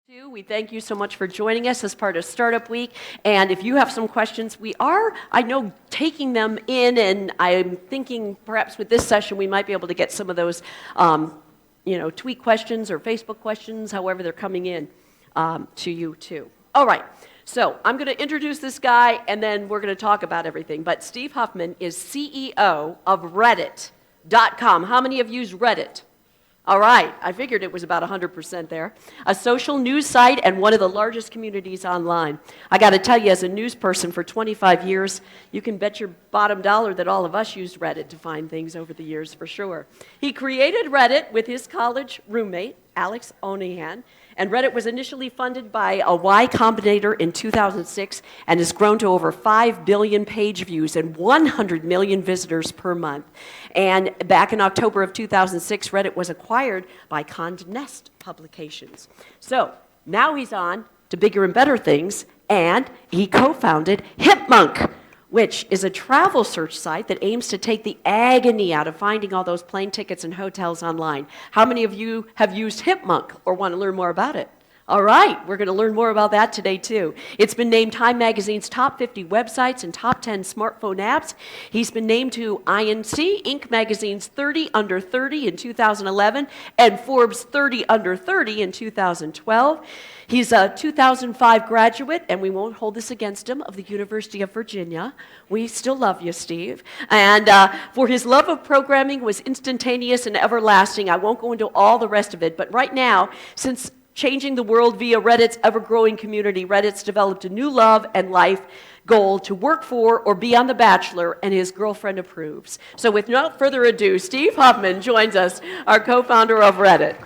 We thank you so much for joining us as part of Startup Week. And if you have some questions, we are, I know, taking them in, and I'm thinking perhaps with this session we might be able to get some of those, tweet questions or Facebook questions, however they're coming in to you too. All right, so I'm going to introduce this guy, and then we're going to talk about everything. But Steve Huffman is CEO of Reddit.com. How many have used Reddit? All right, I figured it was about 100% there. A social news site and one of the largest communities online. I got to tell you, as a news person for 25 years, you can bet your bottom dollar that all of us used Reddit to find things over the years for sure. He created Reddit with his college roommate, Alex Onihan, and Reddit was initially funded by a Y Combinator in 2006 and has grown to over 5 billion page views and 100 million visitors per month. And back in October of 2006, Reddit was acquired by Condé Nast Publications. So now he's on to bigger and better things, and he co-founded Hipmunk, which is a travel search site that aims to take the agony out of finding all those plane tickets and hotels online. How many of you have used Hipmunk or want to learn more about it? All right, we're going to learn more about that today, too. It's been named Time Magazine's top 50 websites and top 10 smartphone apps. He's been named to INC, Inc. Magazine's 30 Under 30 in 2011 and Forbes 30 Under 30 in 2012. He's a 2005 graduate, and we won't hold this against him, of the University of Virginia. We still love you, Steve. And for his love of programming was instantaneous and everlasting. I won't go into all the rest of it, but right now, since changing the world via Reddit's ever-growing community, Reddit's developed a new love and life goal to work for or be on The Bachelor, and his girlfriend approves. So with no further ado, Steve Huffman joins us, our co-founder of Reddit.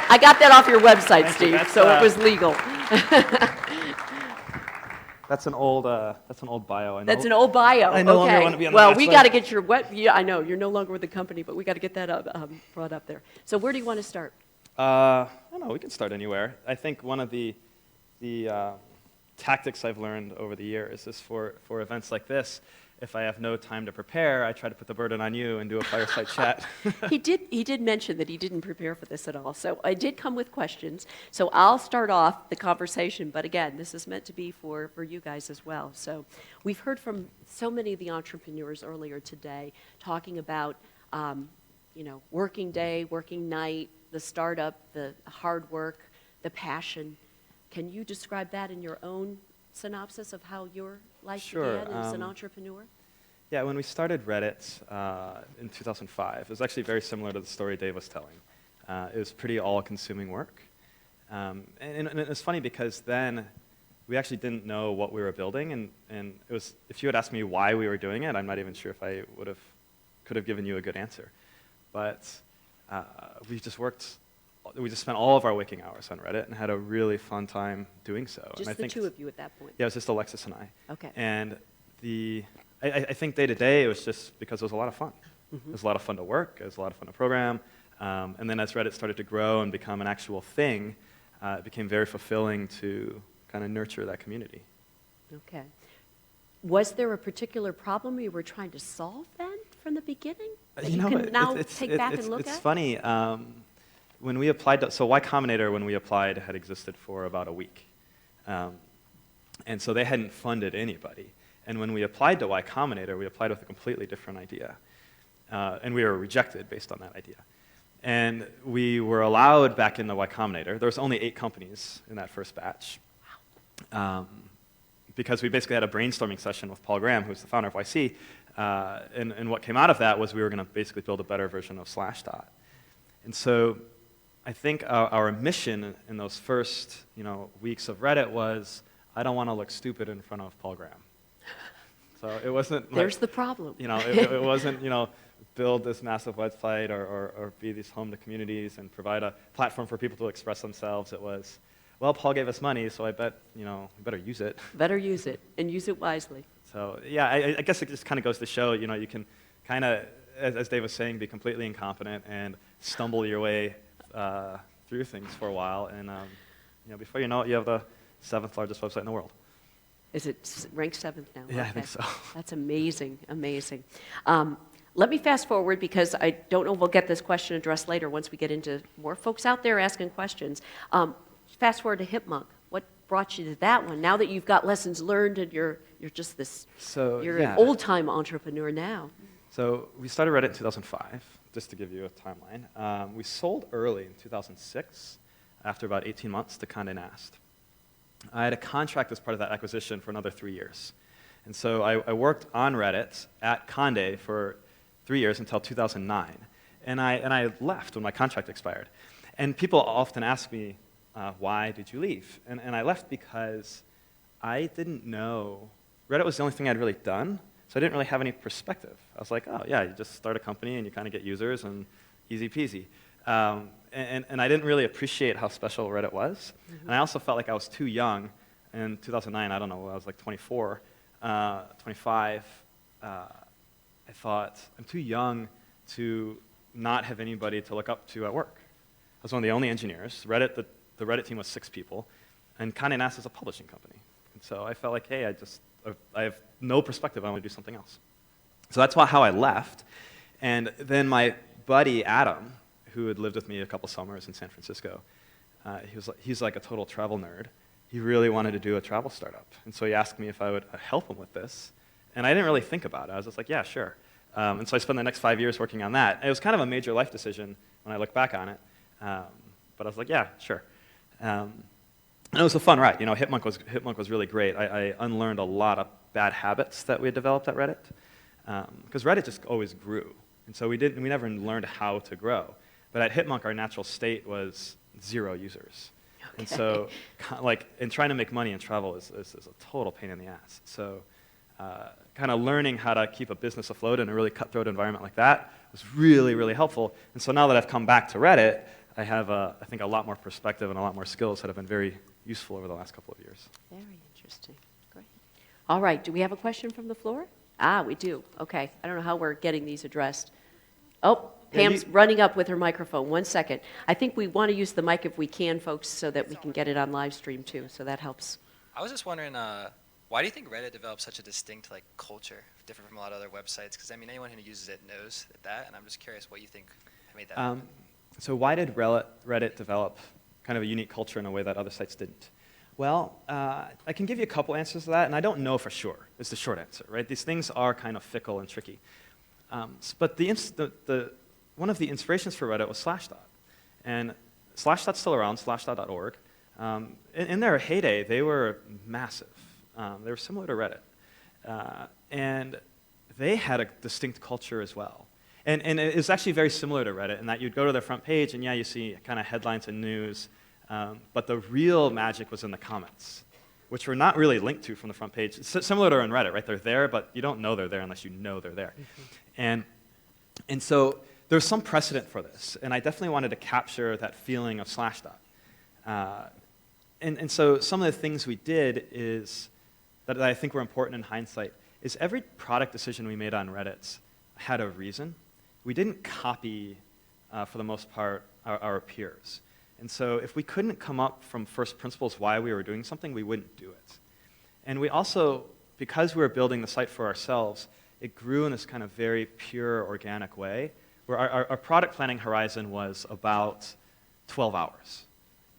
I got that off your website, Steve, so it was legal. That's an old bio. That's an old bio. I no longer want to be on the Well, we website. got to get your I know you're no longer with the company, but we got to get that brought up there. So where do you want to start? I don't know. We can start anywhere. I think one of the tactics I've learned over the years is for events like this, if I have no time to prepare, I try to put the burden on you and do a fireside chat. He did mention that he didn't prepare for this at all. So I did come with questions. So I'll start off the conversation. But again, this is meant to be for you guys as well. So we've heard from so many of the entrepreneurs earlier today talking about, working day, working night, the startup, the hard work, the passion. Can you describe that in your own synopsis of how your life began as an entrepreneur? Yeah, when we started Reddit in 2005, it was actually very similar to the story Dave was telling. It was pretty all-consuming work. And it was funny because then we actually didn't know what we were building, and it was, if you had asked me why we were doing it, I'm not even sure if I could have given you a good answer. But we just spent all of our waking hours on Reddit and had a really fun time doing so. Just and the two of you at that point? Yeah, it was just Alexis and I. Okay. And I think day to day it was just because it was a lot of fun. Mm-hmm. It was a lot of fun to work. It was a lot of fun to program. And then as Reddit started to grow and become an actual thing, it became very fulfilling to kind of nurture that community. Okay. Was there a particular problem you were trying to solve then from the beginning that you can now take back and look at? It's funny. When we applied, so Y Combinator, when we applied, had existed for about a week. And so they hadn't funded anybody. And when we applied to Y Combinator, we applied with a completely different idea. And we were rejected based on that idea. And we were allowed back in the Y Combinator. There was only 8 companies in that first batch. Because we basically had a brainstorming session with Paul Graham, who's the founder of YC. And what came out of that was we were going to basically build a better version of Slashdot. And so I think our mission in those first weeks of Reddit was, I don't want to look stupid in front of Paul Graham. So it wasn't like, there's the problem. It wasn't build this massive website or be these home to communities and provide a platform for people to express themselves. It was, well, Paul gave us money, so I bet we better use it. Better use it, and use it wisely. So yeah, I guess it just kind of goes to show you can kind of, as Dave was saying, be completely incompetent and stumble your way through things for a while, and before you know it, you have the 7th largest website in the world. Is it ranked 7th now? Yeah, Okay. I think so. That's amazing, amazing. Let me fast forward because I don't know if we'll get this question addressed later once we get into more folks out there asking questions. Fast forward to Hipmunk. What brought you to that one? Now that you've got lessons learned and you're just this, you're an old-time entrepreneur now. So we started Reddit in 2005, just to give you a timeline. We sold early in 2006, after about 18 months, to Condé Nast. I had a contract as part of that acquisition for another 3 years. And so I worked on Reddit at Condé for 3 years until 2009. And I left when my contract expired. And people often ask me, why did you leave? And I left because I didn't know, Reddit was the only thing I'd really done, so I didn't really have any perspective. I was like, oh yeah, you just start a company and you kind of get users and easy peasy. And I didn't really appreciate how special Reddit was. And I also felt like I was too young. In 2009, I don't know, I was like 24, 25. I thought, I'm too young to not have anybody to look up to at work. I was one of the only engineers. Reddit, the Reddit team was 6 people, and Condé Nast is a publishing company. And so I felt like, hey, I have no perspective. I want to do something else. So that's how I left. And then my buddy, Adam, who had lived with me a couple summers in San Francisco, he's like a total travel nerd. He really wanted to do a travel startup. And so he asked me if I would help him with this. And I didn't really think about it. I was just like, yeah, sure. And so I spent the next 5 years working on that. And it was kind of a major life decision when I look back on it. But I was like, yeah, sure. And it was a fun ride. You know, Hipmunk was really great. I unlearned a lot of bad habits that we had developed at Reddit. Because Reddit just always grew. And so we never learned how to grow. But at Hipmunk, our natural state was 0 users. Okay. And so, and trying to make money in travel is a total pain in the ass. So kind of learning how to keep a business afloat in a really cutthroat environment like that was really, really helpful. And so now that I've come back to Reddit, I have, I think, a lot more perspective and a lot more skills that have been very useful over the last couple of years. Very interesting. Great. All right. Do we have a question from the floor? We do. Okay. I don't know how we're getting these addressed. Oh, Pam's running up with her microphone. 1 second. I think we want to use the mic if we can, folks, so that we can get it on live stream, too. So that helps. I was just wondering, why do you think Reddit developed such a distinct culture, different from a lot of other websites? Because, I mean, anyone who uses it knows that, and I'm just curious what you think made that happen. So why did Reddit develop kind of a unique culture in a way that other sites didn't? Well, I can give you a couple answers to that, and I don't know for sure. It's the short answer, right? These things are kind of fickle and tricky. But one of the inspirations for Reddit was Slashdot. And Slashdot's still around, slashdot.org. In their heyday, they were massive. They were similar to Reddit. And they had a distinct culture as well. And it was actually very similar to Reddit in that you'd go to their front page, and yeah, you see kind of headlines and news. But the real magic was in the comments, which were not really linked to from the front page. It's similar to on Reddit, right? They're there, but you don't know they're there unless you know they're there. Mm-hmm. And so there's some precedent for this, and I definitely wanted to capture that feeling of Slashdot. And so some of the things we did is that I think were important in hindsight is every product decision we made on Reddit had a reason. We didn't copy, for the most part, our peers. And so if we couldn't come up from first principles why we were doing something, we wouldn't do it. And we also, because we were building the site for ourselves, it grew in this kind of very pure, organic way, where our product planning horizon was about 12 hours.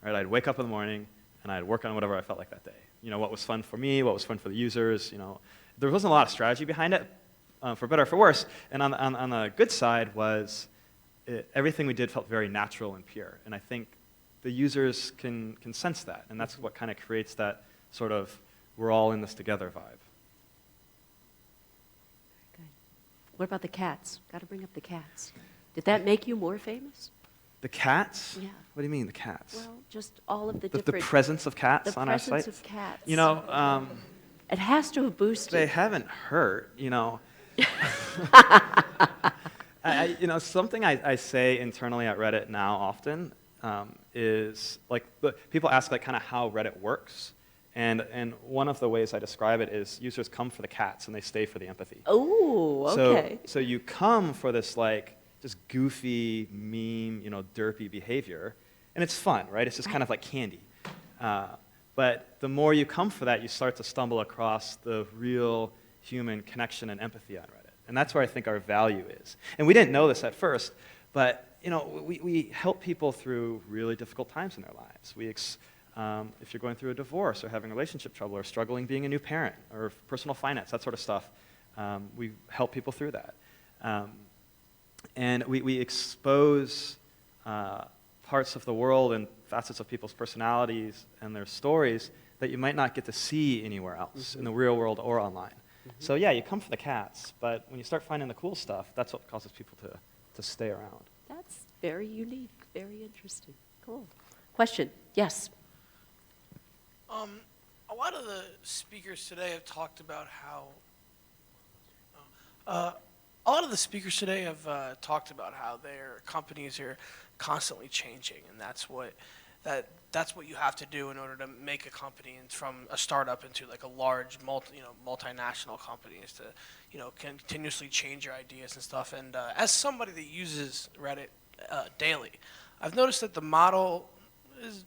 Right? I'd wake up in the morning, and I'd work on whatever I felt like that day. You know, what was fun for me, what was fun for the users. You know, there wasn't a lot of strategy behind it, for better or for worse. And on the good side was everything we did felt very natural and pure. And I think the users can sense that, and that's what kind of creates that sort of we're all in this together vibe. Good. What about the cats? Got to bring up the cats. Did that make you more famous? The cats? Yeah. What do you mean, the cats? Well, just all of the The different... presence of cats on our site? The presence of cats. You know... it has to have boosted. They haven't hurt, you know. Something I say internally at Reddit now often is, people ask, kind of how Reddit works. And one of the ways I describe it is users come for the cats and they stay for the empathy. Oh, okay. So you come for this, just goofy, meme, derpy behavior, and it's fun, right? It's just kind of like candy. But the more you come for that, you start to stumble across the real human connection and empathy on Reddit. And that's where I think our value is. And we didn't know this at first, but we help people through really difficult times in their lives. If you're going through a divorce or having relationship trouble or struggling being a new parent or personal finance, that sort of stuff, we help people through that. And we expose parts of the world and facets of people's personalities and their stories that you might not get to see anywhere else in the real world or online. So yeah, you come for the cats, but when you start finding the cool stuff, that's what causes people to stay around. That's very unique, very interesting. Cool. Question? Yes. A lot of the speakers today have talked about how their companies are constantly changing, and that's what you have to do in order to make a company and from a startup into like a large multinational company is to continuously change your ideas and stuff. And as somebody that uses Reddit daily, I've noticed that the model is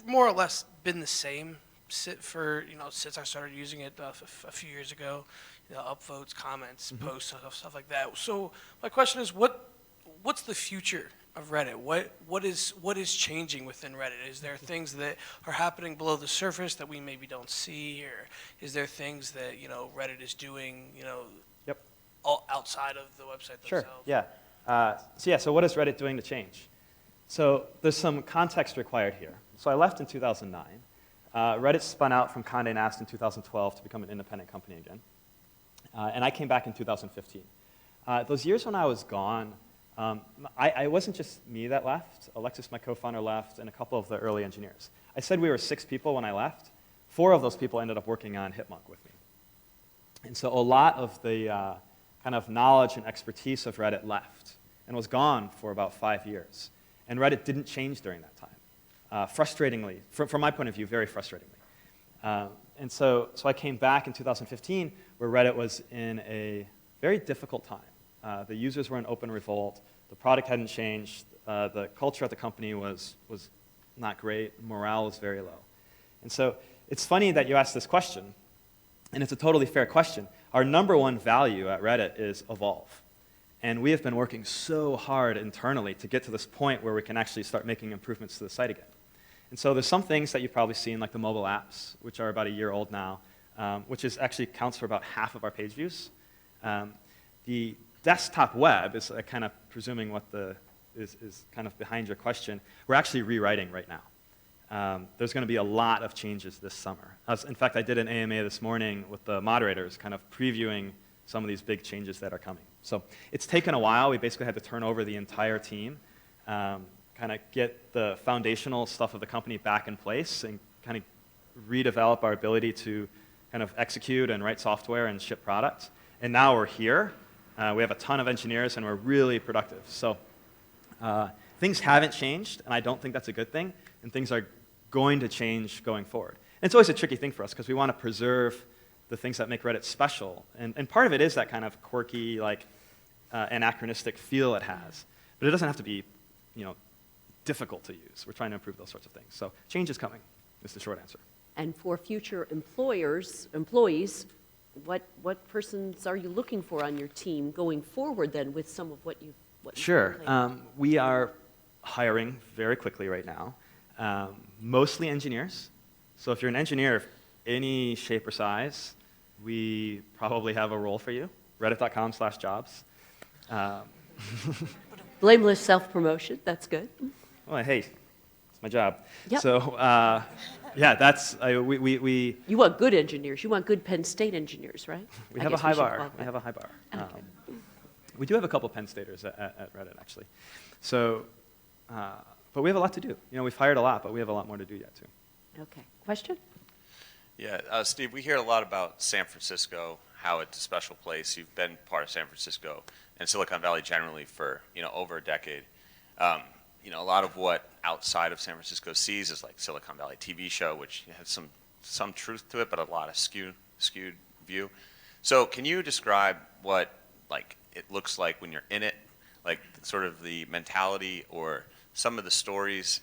more or less been the same since I started using it a few years ago. Upvotes, comments, posts, stuff like that. So my question is, what's the future of Reddit? What is changing within Reddit? Is there things that are happening below the surface that we maybe don't see, or is there things that Reddit is doing Yep. all outside of the website Sure. themselves? Yeah. So what is Reddit doing to change? So there's some context required here. So I left in 2009. Reddit spun out from Condé Nast in 2012 to become an independent company again. And I came back in 2015. Those years when I was gone, I wasn't just me that left. Alexis, my co-founder, left, and a couple of the early engineers. I said we were 6 people when I left. 4 of those people ended up working on Hipmunk with me. And so a lot of the kind of knowledge and expertise of Reddit left and was gone for about 5 years. And Reddit didn't change during that time. Frustratingly, from my point of view, very frustratingly. And so I came back in 2015 where Reddit was in a very difficult time. The users were in open revolt. The product hadn't changed. The culture at the company was not great. Morale was very low. And so it's funny that you asked this question, and it's a totally fair question. Our number one value at Reddit is evolve. And we have been working so hard internally to get to this point where we can actually start making improvements to the site again. And so there's some things that you've probably seen, like the mobile apps, which are about a year old now, which actually counts for about half of our page views. The desktop web is kind of presuming what is kind of behind your question. We're actually rewriting right now. There's going to be a lot of changes this summer. In fact, I did an AMA this morning with the moderators, kind of previewing some of these big changes that are coming. So it's taken a while. We basically had to turn over the entire team, kind of get the foundational stuff of the company back in place and kind of redevelop our ability to kind of execute and write software and ship products. And now we're here. We have a ton of engineers, and we're really productive. So things haven't changed, and I don't think that's a good thing, and things are going to change going forward. And it's always a tricky thing for us because we want to preserve the things that make Reddit special. And part of it is that kind of quirky, like anachronistic feel it has. But it doesn't have to be, difficult to use. We're trying to improve those sorts of things. So change is coming, is the short answer. And for future employees, what persons are you looking for on your team going forward then with some of what you've Sure. We are hiring very quickly right now, mostly engineers. So if you're an engineer of any shape or size, we probably have a role for you, reddit.com/jobs. Blameless self-promotion, that's good. Well, hey, it's my job. Yep. So, yeah, that's, we You want good engineers. You want good Penn State engineers, right? We have a high bar. We have a high bar. Okay. We do have a couple Penn Staters at Reddit, actually. So, but we have a lot to do. We've hired a lot, but we have a lot more to do yet, too. Okay. Question? Yeah, Steve, we hear a lot about San Francisco, how it's a special place. You've been part of San Francisco and Silicon Valley generally for over a decade. A lot of what outside of San Francisco sees is like Silicon Valley TV show, which has some truth to it, but a lot of skewed view. So can you describe what it looks like when you're in it, like sort of the mentality or some of the stories?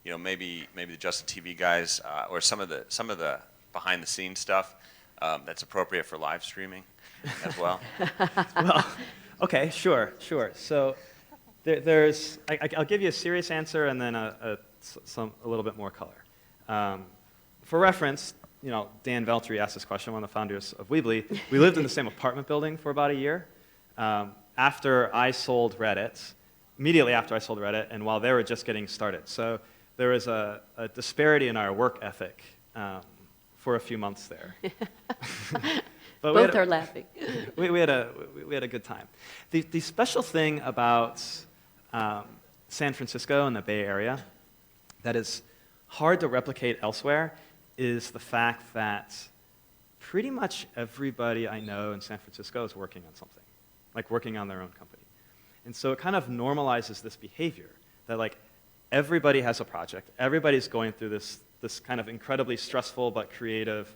Maybe the Justin TV guys or some of the behind the scenes stuff that's appropriate for live streaming as well? Well, okay, sure. So I'll give you a serious answer and then a little bit more color. For reference, Dan Veltri asked this question, one of the founders of Weebly. We lived in the same apartment building for about a year. After I sold Reddit, immediately after I sold Reddit, and while they were just getting started. So there was a disparity in our work ethic for a few months there. But Both are laughing. we had a good time. The special thing about San Francisco and the Bay Area that is hard to replicate elsewhere is the fact that pretty much everybody I know in San Francisco is working on something, like working on their own company. And so it kind of normalizes this behavior that like everybody has a project, everybody's going through this kind of incredibly stressful but creative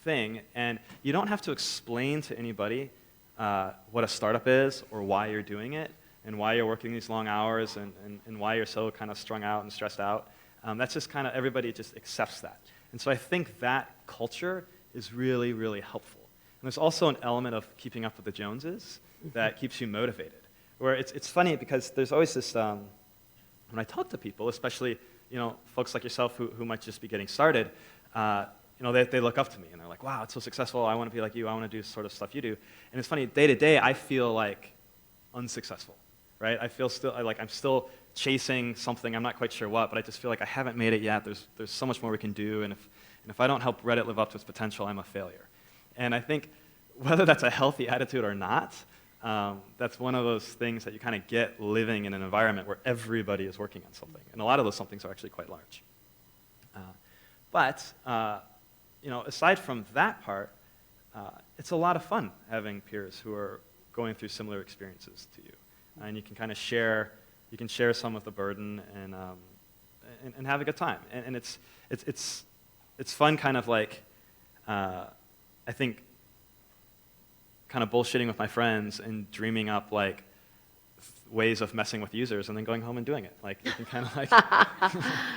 thing, and you don't have to explain to anybody what a startup is or why you're doing it and why you're working these long hours and why you're so kind of strung out and stressed out. That's just kind of, everybody just accepts that. And so I think that culture is really, really helpful. And there's also an element of keeping up with the Joneses that keeps you motivated. Where it's funny because there's always this, when I talk to people, especially folks like yourself who might just be getting started, they look up to me and they're like, wow, it's so successful, I want to be like you, I want to do sort of stuff you do. And it's funny, day to day, I feel like unsuccessful, right? I feel I'm still chasing something, I'm not quite sure what, but I just feel like I haven't made it yet. There's so much more we can do, and if I don't help Reddit live up to its potential, I'm a failure. And I think whether that's a healthy attitude or not, that's one of those things that you kind of get living in an environment where everybody is working on something. And a lot of those somethings are actually quite large. But aside from that part, it's a lot of fun having peers who are going through similar experiences to you. And you can kind of share some of the burden and have a good time. And it's fun kind of like, I think, kind of bullshitting with my friends and dreaming up like ways of messing with users and then going home and doing it. Like you can kind of like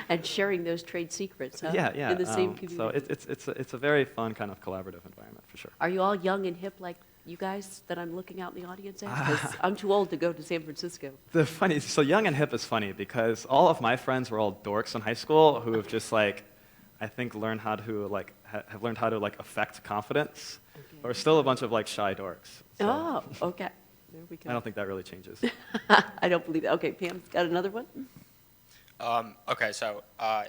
And sharing those trade secrets, huh? yeah. In the same community. So it's a very fun kind of collaborative environment for sure. Are you all young and hip like you guys that I'm looking out in the audience at? Because I'm too old to go to San Francisco. So young and hip is funny because all of my friends were all dorks in high school who have just like, I think learned how to like have learned how to like affect confidence. Okay. Or still a bunch of like shy dorks. So Oh, okay. There we go. I don't think that really changes. I don't believe that. Okay, Pam's got another one? Okay, so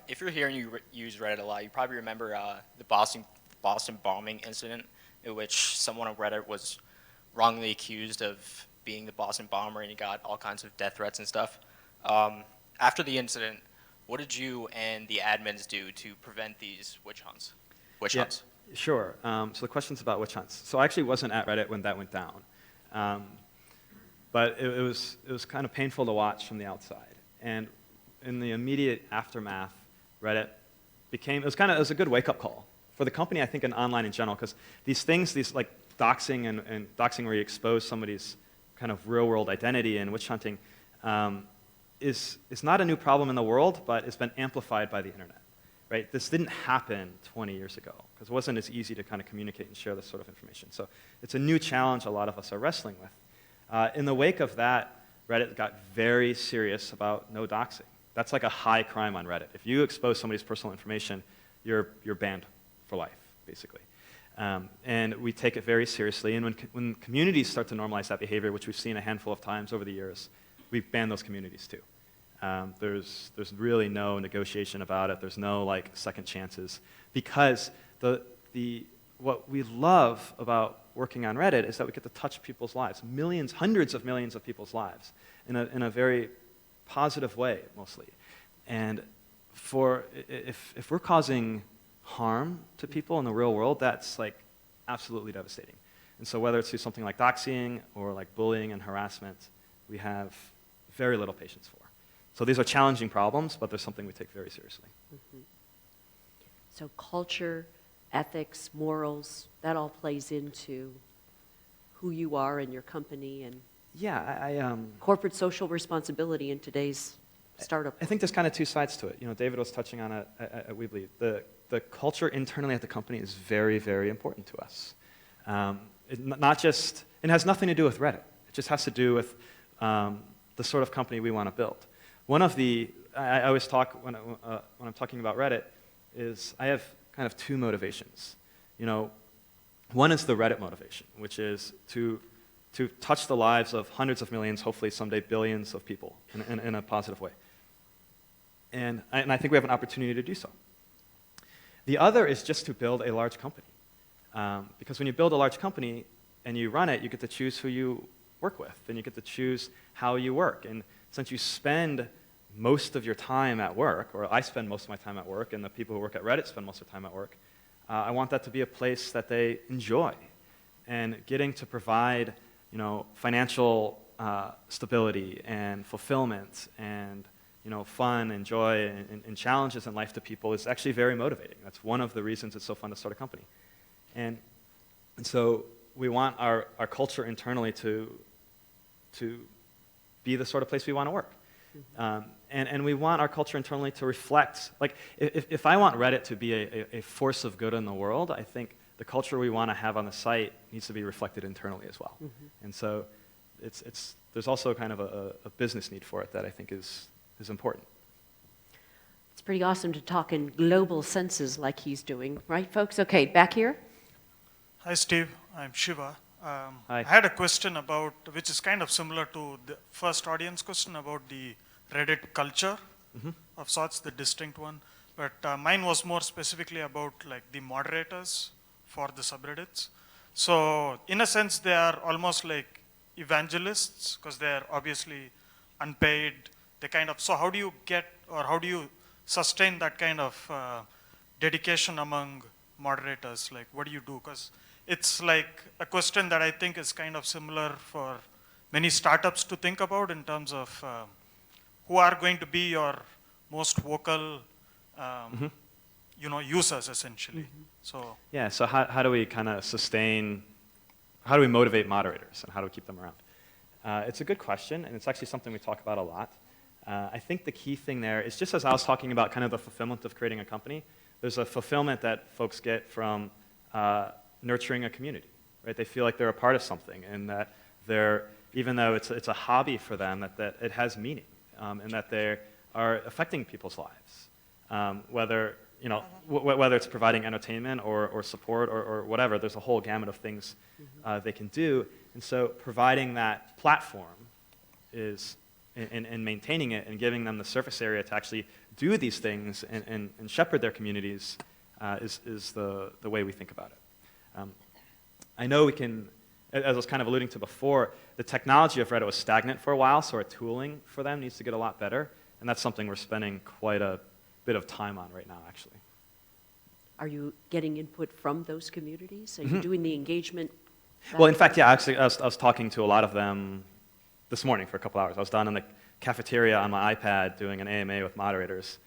if you're here and you use Reddit a lot, you probably remember the Boston bombing incident in which someone on Reddit was wrongly accused of being the Boston bomber and he got all kinds of death threats and stuff. After the incident, what did you and the admins do to prevent these witch hunts? Sure. So the question's about witch hunts. So I actually wasn't at Reddit when that went down. But it was kind of painful to watch from the outside. And in the immediate aftermath, Reddit it was a good wake-up call for the company, I think, and online in general, because these like doxing and doxing where you expose somebody's kind of real-world identity and witch hunting is not a new problem in the world, but it's been amplified by the internet. Right? This didn't happen 20 years ago because it wasn't as easy to kind of communicate and share this sort of information. So it's a new challenge a lot of us are wrestling with. In the wake of that, Reddit got very serious about no doxing. That's like a high crime on Reddit. If you expose somebody's personal information, you're banned for life, basically. And we take it very seriously. And when communities start to normalize that behavior, which we've seen a handful of times over the years, we've banned those communities too. There's really no negotiation about it. There's no like second chances because what we love about working on Reddit is that we get to touch people's lives, hundreds of millions of people's lives in a very positive way mostly. And if we're causing harm to people in the real world, that's like absolutely devastating. And so whether it's through something like doxing or like bullying and harassment, we have very little patience for. So these are challenging problems, but they're something we take very seriously. Mm-hmm. So culture, ethics, morals, that all plays into who you are and your company and Yeah, corporate social responsibility in today's startup? I think there's kind of two sides to it. You know, David was touching on it at Weebly. The culture internally at the company is very, very important to us. It has nothing to do with Reddit. It just has to do with the sort of company we want to build. I always talk when I'm talking about Reddit is I have kind of two motivations. You know, one is the Reddit motivation, which is to touch the lives of hundreds of millions, hopefully someday billions of people in a positive way. And I think we have an opportunity to do so. The other is just to build a large company. Because when you build a large company and you run it, you get to choose who you work with, and you get to choose how you work. And since you spend most of your time at work, or I spend most of my time at work, and the people who work at Reddit spend most of their time at work, I want that to be a place that they enjoy. And getting to provide, you know, financial stability and fulfillment and, you know, fun and joy and challenges in life to people is actually very motivating. That's one of the reasons it's so fun to start a company. And so we want our culture internally to be the sort of place we want to work. And we want our culture internally to reflect, like, if I want Reddit to be a force of good in the world, I think the culture we want to have on the site needs to be reflected internally as well. And so there's also kind of a business need for it that I think is important. It's pretty awesome to talk in global senses like he's doing, right, folks? Okay, back here. Hi, Steve. I'm Shiva. Hi. I had a question which is kind of similar to the first audience question about the Reddit culture of sorts, the distinct one. But mine was more specifically about like the moderators for the subreddits. So in a sense, they are almost like evangelists because they're obviously unpaid. So how do you sustain that kind of dedication among moderators? Like, what do you do? Because it's like a question that I think is kind of similar for many startups to think about in terms of who are going to be your most vocal, users essentially. So Yeah, so how do we kind of how do we motivate moderators and how do we keep them around? It's a good question, and it's actually something we talk about a lot. I think the key thing there is just as I was talking about kind of the fulfillment of creating a company, there's a fulfillment that folks get from nurturing a community, right? They feel like they're a part of something and that even though it's a hobby for them, that it has meaning and that they are affecting people's lives. Whether it's providing entertainment or support or whatever, there's a whole gamut of things they can do. And so providing that platform and maintaining it and giving them the surface area to actually do these things and shepherd their communities is the way we think about it. I know we can, as I was kind of alluding to before, the technology of Reddit was stagnant for a while, so our tooling for them needs to get a lot better, and that's something we're spending quite a bit of time on right now, actually. Are you getting input from those communities? Are you doing the engagement? Well, in fact, yeah, actually, I was talking to a lot of them this morning for a couple hours. I was down in the cafeteria on my iPad doing an AMA with moderators,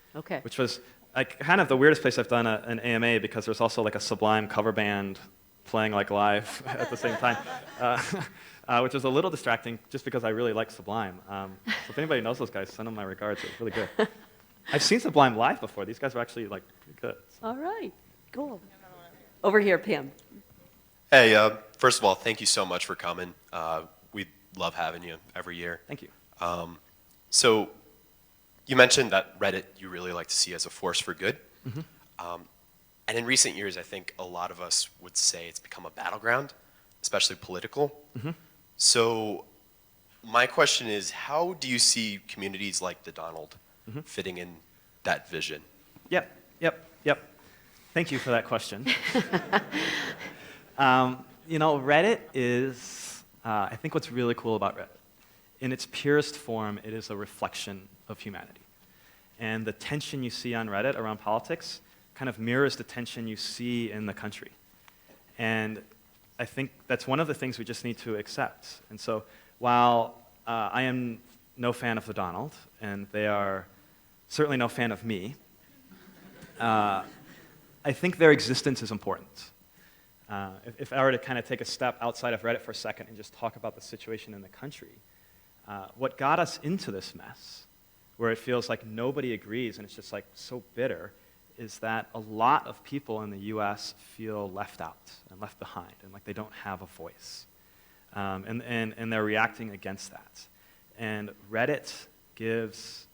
which was like kind of the weirdest place I've done an AMA because there's also like a Sublime cover band playing like live at the same time, which was a little distracting just because I really like Sublime. So if anybody knows those guys, send them my regards. It was really good. I've seen Sublime live before. These guys are actually like pretty good. So. All right, cool. Over here, Pam. Hey, first of all, thank you so much for coming. We love having you every year. Thank you. So you mentioned that Reddit you really like to see as a force for good. And in recent years, I think a lot of us would say it's become a battleground, especially political. So my question is, how do you see communities like the Donald fitting in that vision? Yep. Thank you for that question. Reddit is, I think what's really cool about Reddit, in its purest form, it is a reflection of humanity. And the tension you see on Reddit around politics kind of mirrors the tension you see in the country. And I think that's one of the things we just need to accept. And so while I am no fan of the Donald, and they are certainly no fan of me, I think their existence is important. If I were to kind of take a step outside of Reddit for a second and just talk about the situation in the country, what got us into this mess where it feels like nobody agrees and it's just like so bitter, is that a lot of people in the US feel left out and left behind and like they don't have a voice. And they're reacting against that. And Reddit gives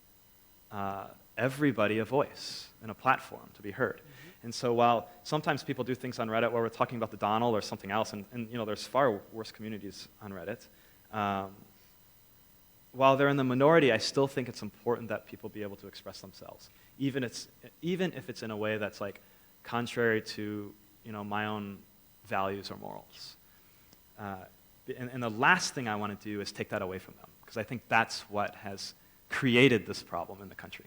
everybody a voice and a platform to be heard. And so while sometimes people do things on Reddit where we're talking about the Donald or something else, and you know, there's far worse communities on Reddit, while they're in the minority, I still think it's important that people be able to express themselves, even if it's in a way that's like contrary to, you know, my own values or morals. And the last thing I want to do is take that away from them, because I think that's what has created this problem in the country.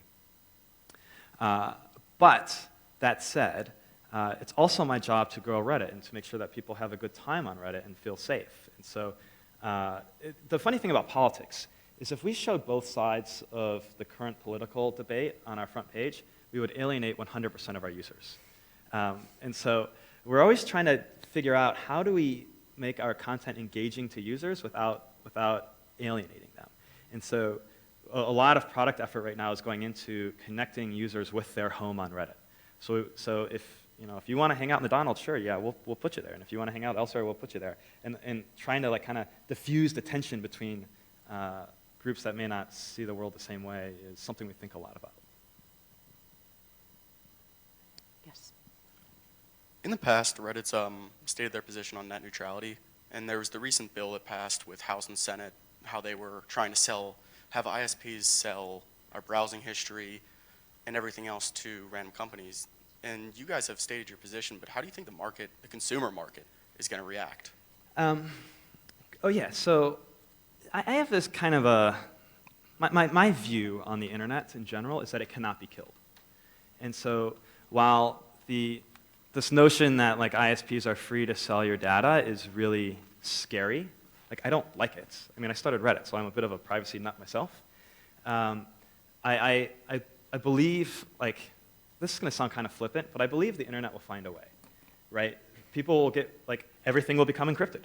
But that said, it's also my job to grow Reddit and to make sure that people have a good time on Reddit and feel safe. And so the funny thing about politics is if we showed both sides of the current political debate on our front page, we would alienate 100% of our users. And so we're always trying to figure out how do we make our content engaging to users without alienating them. And so a lot of product effort right now is going into connecting users with their home on Reddit. So if you want to hang out in the Donald, sure, yeah, we'll put you there. And if you want to hang out elsewhere, we'll put you there. And trying to like kind of diffuse the tension between groups that may not see the world the same way is something we think a lot about. Yes. In the past, Reddit's stated their position on net neutrality, and there was the recent bill that passed with House and Senate, how they were trying to have ISPs sell our browsing history and everything else to random companies. And you guys have stated your position, but how do you think the consumer market, is going to react? Oh yeah, so I have this kind of my view on the internet in general is that it cannot be killed. And so while this notion that like ISPs are free to sell your data is really scary, like I don't like it. I mean, I started Reddit, so I'm a bit of a privacy nut myself. I believe, like, this is going to sound kind of flippant, but I believe the internet will find a way, right? People will get, like, everything will become encrypted.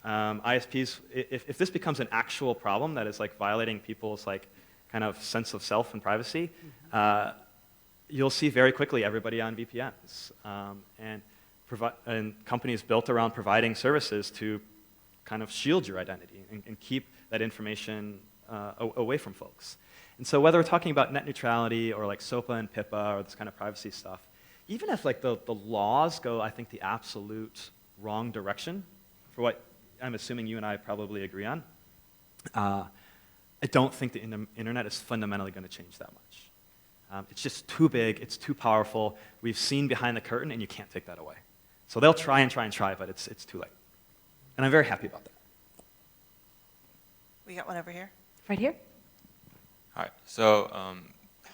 ISPs, if this becomes an actual problem that is like violating people's like kind of sense of self and privacy, you'll see very quickly everybody on VPNs and companies built around providing services to kind of shield your identity and keep that information away from folks. And so whether we're talking about net neutrality or like SOPA and PIPA or this kind of privacy stuff, even if like the laws go, I think, the absolute wrong direction for what I'm assuming you and I probably agree on, I don't think the internet is fundamentally going to change that much. It's just too big, it's too powerful. We've seen behind the curtain, and you can't take that away. So they'll try and try and try, but it's too late. And I'm very happy about that. We got one over here. Right here? Hi. So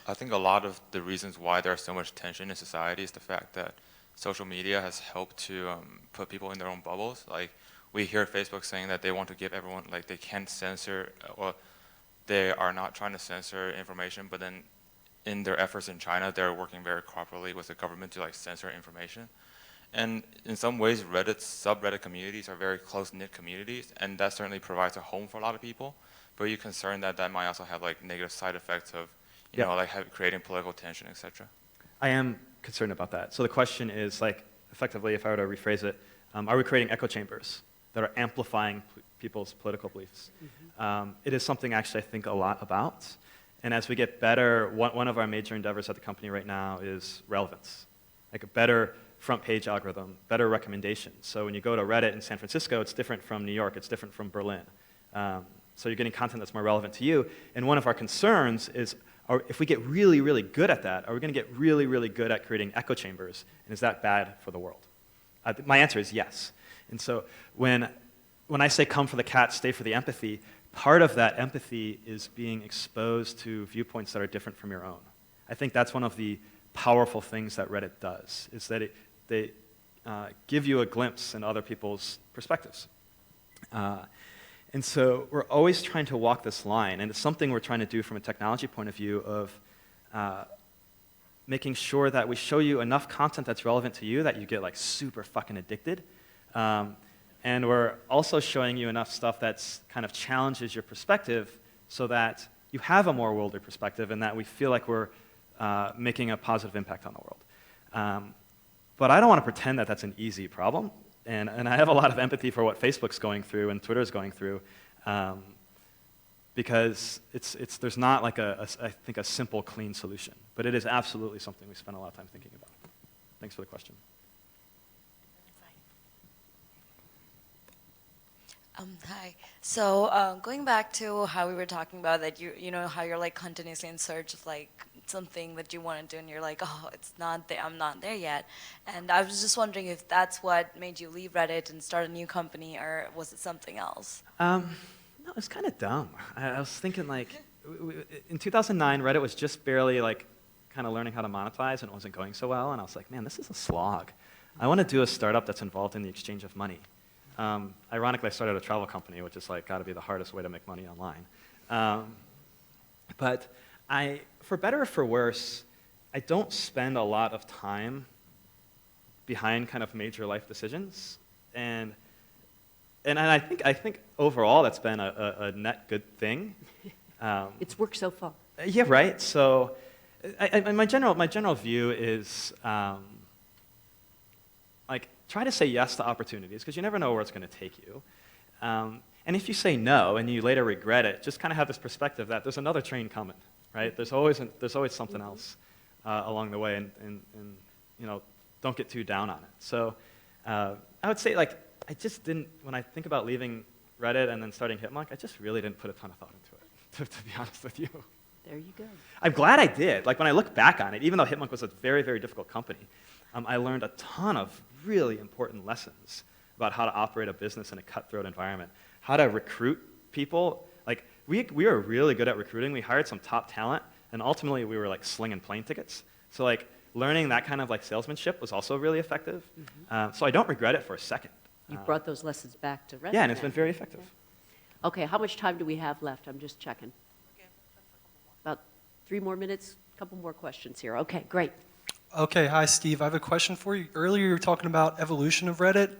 I think a lot of the reasons why there's so much tension in society is the fact that social media has helped to put people in their own bubbles. Like, we hear Facebook saying that they want to give everyone, like, they can't censor, or they are not trying to censor information, but then in their efforts in China, they're working very cooperatively with the government to like censor information. And in some ways, Reddit's subreddit communities are very close-knit communities, and that certainly provides a home for a lot of people. But are you concerned that that might also have like negative side effects of, you know, like creating political tension, etc.? I am concerned about that. So the question is, like, effectively, if I were to rephrase it, are we creating echo chambers that are amplifying people's political beliefs? It is something actually I think a lot about. And as we get better, one of our major endeavors at the company right now is relevance, like a better front page algorithm, better recommendations. So when you go to Reddit in San Francisco, it's different from New York, it's different from Berlin. So you're getting content that's more relevant to you. And one of our concerns is, if we get really, really good at that, are we going to get really, really good at creating echo chambers? And is that bad for the world? My answer is yes. And so when I say come for the cat, stay for the empathy, part of that empathy is being exposed to viewpoints that are different from your own. I think that's one of the powerful things that Reddit does, is that they give you a glimpse into other people's perspectives. And so we're always trying to walk this line, and it's something we're trying to do from a technology point of view of making sure that we show you enough content that's relevant to you that you get like super fucking addicted. And we're also showing you enough stuff that's kind of challenges your perspective so that you have a more worldly perspective in that we feel like we're making a positive impact on the world. But I don't want to pretend that that's an easy problem, and I have a lot of empathy for what Facebook's going through and Twitter's going through, because there's not like I think a simple, clean solution, but it is absolutely something we spend a lot of time thinking about. Thanks for the question. Hi. So going back to how we were talking about that, you know how you're like continuously in search of like something that you want to do, and you're like, oh, it's not there, I'm not there yet. And I was just wondering if that's what made you leave Reddit and start a new company, or was it something else? No, it's kind of dumb. I was thinking like, in 2009, Reddit was just barely like kind of learning how to monetize, and it wasn't going so well. And I was like, man, this is a slog. I want to do a startup that's involved in the exchange of money. Ironically, I started a travel company, which is like got to be the hardest way to make money online. But for better or for worse, I don't spend a lot of time behind kind of major life decisions, and I think overall that's been a net good thing. It's worked so far. Yeah, right. So, my general view is like try to say yes to opportunities, because you never know where it's going to take you. And if you say no and you later regret it, just kind of have this perspective that there's another train coming, right? There's always something else along the way, and you know, don't get too down on it. So I would say like I just didn't, when I think about leaving Reddit and then starting Hipmunk, I just really didn't put a ton of thought into it, to be honest with you. There you go. I'm glad I did. Like when I look back on it, even though Hipmunk was a very, very difficult company, I learned a ton of really important lessons about how to operate a business in a cutthroat environment, how to recruit people. Like we were really good at recruiting. We hired some top talent, and ultimately we were like slinging plane tickets. So like learning that kind of like salesmanship was also really effective. Mm-hmm. So I don't regret it for a second. You brought those lessons back to Reddit. Yeah, and it's then. been very effective. Okay, how much time do we have left? I'm just checking. About 3 more minutes, a couple more questions here. Okay, great. Okay, hi Steve. I have a question for you. Earlier you were talking about evolution of Reddit,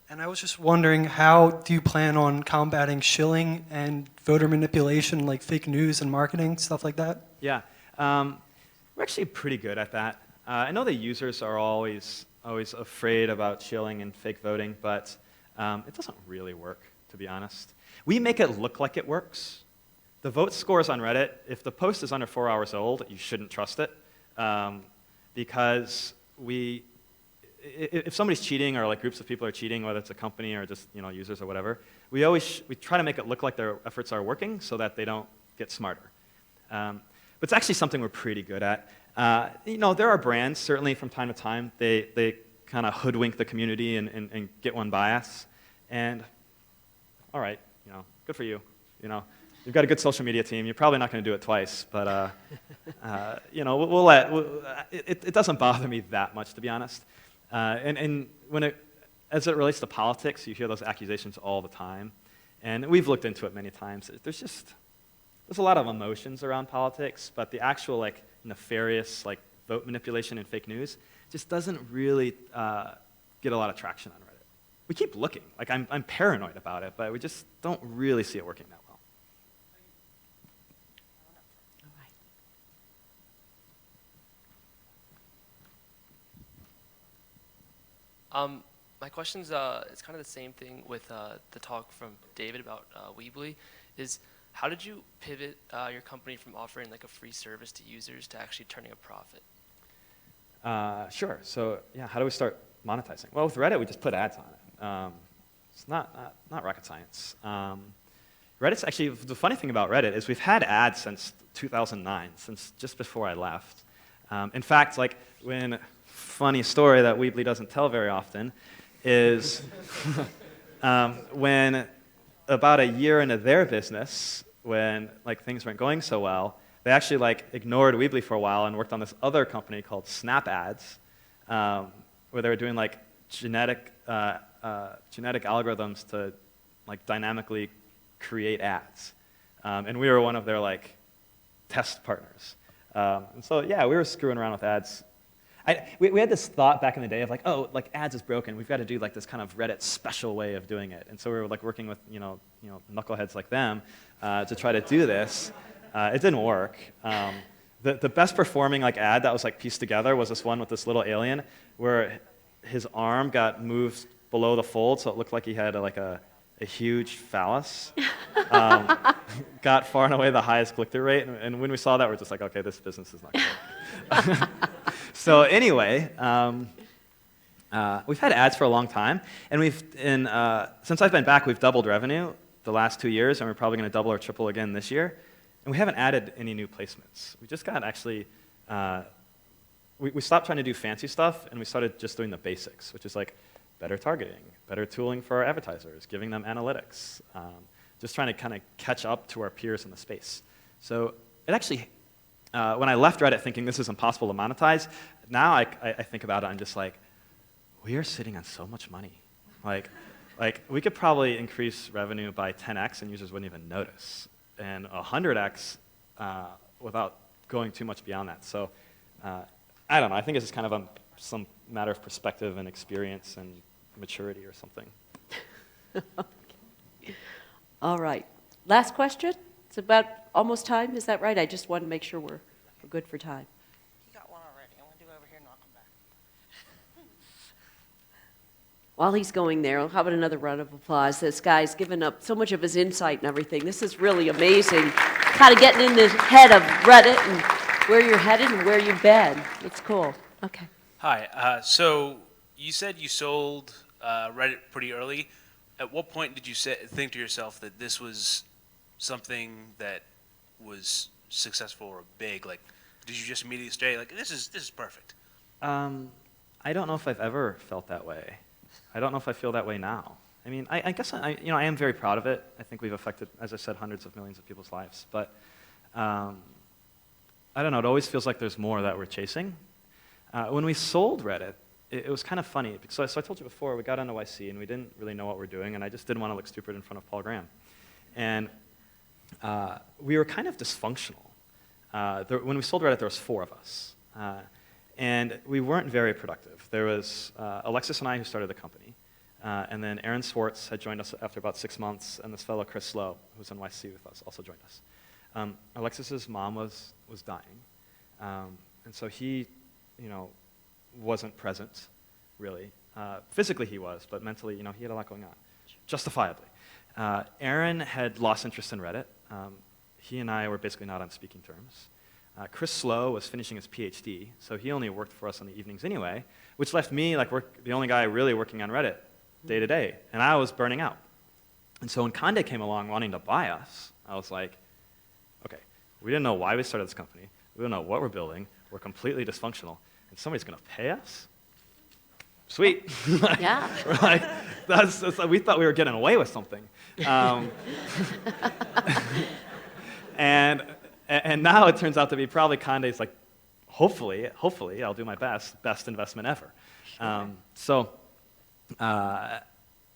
and I was just wondering, how do you plan on combating shilling and voter manipulation, like fake news and marketing, stuff like that? Yeah, we're actually pretty good at that. I know the users are always afraid about shilling and fake voting, but it doesn't really work, to be honest. We make it look like it works. The vote scores on Reddit, if the post is under 4 hours old, you shouldn't trust it, because if somebody's cheating or like groups of people are cheating, whether it's a company or just users or whatever, we try to make it look like their efforts are working so that they don't get smarter. But it's actually something we're pretty good at. There are brands, certainly from time to time, they kind of hoodwink the community and get one bias. And all right, good for you. You've got a good social media team. You're probably not going to do it twice, but it doesn't bother me that much, to be honest. And as it relates to politics, you hear those accusations all the time, and we've looked into it many times. There's a lot of emotions around politics, but the actual like nefarious like vote manipulation and fake news just doesn't really get a lot of traction on Reddit. We keep looking. Like I'm paranoid about it, but we just don't really see it working that well. My question's it's kind of the same thing with the talk from David about Weebly. Is how did you pivot your company from offering like a free service to users to actually turning a profit? Sure. So yeah, how do we start monetizing? Well, with Reddit, we just put ads on it. It's not rocket science. Reddit's actually, the funny thing about Reddit is we've had ads since 2009, since just before I left. In fact, like funny story that Weebly doesn't tell very often is when about a year into their business, when like things weren't going so well, they actually like ignored Weebly for a while and worked on this other company called Snap Ads, where they were doing like genetic algorithms to like dynamically create ads, and we were one of their like test partners. And so yeah, we were screwing around with ads. We had this thought back in the day of like, oh, like ads is broken. We've got to do like this kind of Reddit special way of doing it. And so we were like working with knuckleheads like them to try to do this. It didn't work. The best performing like ad that was like pieced together was this one with this little alien where his arm got moved below the fold, so it looked like he had a huge phallus. Got far and away the highest click-through rate, and when we saw that, we're just like, okay, this business is not good. So anyway, we've had ads for a long time, and since I've been back, we've doubled revenue the last 2 years, and we're probably going to double or triple again this year. And we haven't added any new placements. We just got actually, we stopped trying to do fancy stuff, and we started just doing the basics, which is like better targeting, better tooling for our advertisers, giving them analytics, just trying to kind of catch up to our peers in the space. So it actually, when I left Reddit thinking this is impossible to monetize, now I think about it, I'm just like, we are sitting on so much money. Like we could probably increase revenue by 10x and users wouldn't even notice, and 100x without going too much beyond that. So I don't know. I think it's just kind of some matter of perspective and experience and maturity or something. All right. Last question. It's about almost time. Is that right? I just want to make sure we're good for time. You got one already. I'm going to do it over here and I'll come back. While he's going there, how about another round of applause? This guy's given up so much of his insight and everything. This is really amazing. Kind of getting in the head of Reddit and where you're headed and where you've been. It's cool. Okay. Hi. So you said you sold Reddit pretty early. At what point did you think to yourself that this was something that was successful or big? Like, did you just immediately say, like, this is perfect? I don't know if I've ever felt that way. I don't know if I feel that way now. I mean, I guess I am very proud of it. I think we've affected, as I said, hundreds of millions of people's lives. But I don't know. It always feels like there's more that we're chasing. When we sold Reddit, it was kind of funny. So I told you before, we got into YC, and we didn't really know what we're doing, and I just didn't want to look stupid in front of Paul Graham. And we were kind of dysfunctional. When we sold Reddit, there was 4 of us. And we weren't very productive. There was Alexis and I who started the company. And then Aaron Swartz had joined us after about 6 months, and this fellow, Chris Slow, who's in YC with us, also joined us. Alexis's mom was dying. And so he, wasn't present, really. Physically he was, but mentally, he had a lot going on, justifiably. Aaron had lost interest in Reddit. He and I were basically not on speaking terms. Chris Slow was finishing his PhD, so he only worked for us in the evenings anyway, which left me the only guy really working on Reddit day to day, and I was burning out. And so when Conde came along wanting to buy us, I was like, okay, we didn't know why we started this company. We don't know what we're building. We're completely dysfunctional, and somebody's going to pay us? Sweet. Yeah. We thought we were getting away with something. And now it turns out to be probably Conde's, hopefully, I'll do my best investment ever.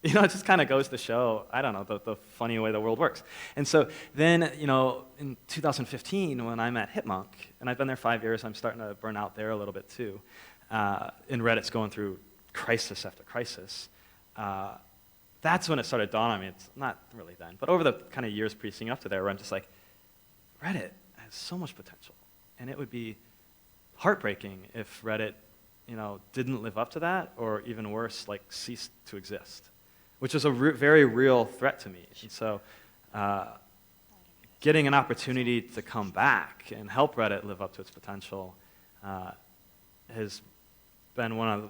It just kind of goes to show, I don't know, the funny way the world works. And so then, in 2015, when I'm at Hipmunk, and I've been there 5 years, I'm starting to burn out there a little bit too, and Reddit's going through crisis after crisis. That's when it started dawning on me. It's not really then, but over the kind of years preceding up to there, where I'm just like, Reddit has so much potential, and it would be heartbreaking if Reddit, didn't live up to that, or even worse, ceased to exist, which was a very real threat to me. And so, getting an opportunity to come back and help Reddit live up to its potential has been one of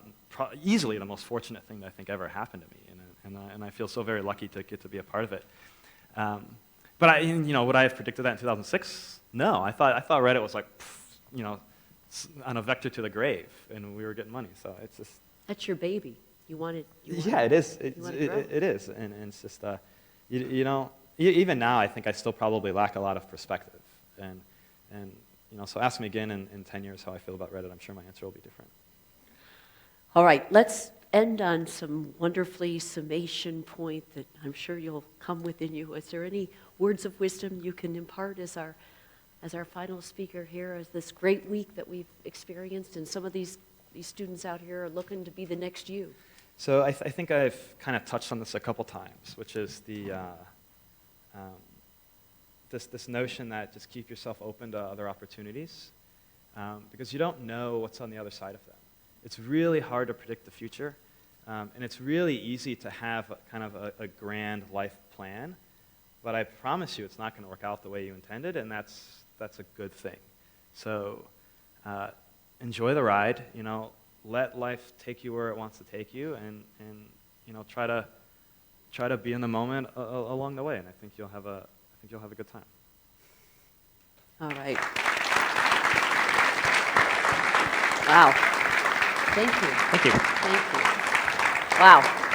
easily the most fortunate thing that I think ever happened to me, and I feel so very lucky to get to be a part of it. But would I have predicted that in 2006? No, I thought Reddit was on a vector to the grave, and we were getting money. So it's just That's your baby. You want it. Yeah, it is. It is, and it's just even now, I think I still probably lack a lot of perspective, and so ask me again in 10 years how I feel about Reddit. I'm sure my answer will be different. All right, let's end on some wonderfully summation point that I'm sure you'll come within you. Is there any words of wisdom you can impart as our final speaker here, as this great week that we've experienced, and some of these students out here are looking to be the next you? So I think I've kind of touched on this a couple times, which is this notion that just keep yourself open to other opportunities, because you don't know what's on the other side of them. It's really hard to predict the future, and it's really easy to have kind of a grand life plan, but I promise you it's not going to work out the way you intended, and that's a good thing. So enjoy the ride, let life take you where it wants to take you, and try to be in the moment along the way, and I think you'll have a good time. All right. Wow. Thank you. Thank you. Thank you. Wow.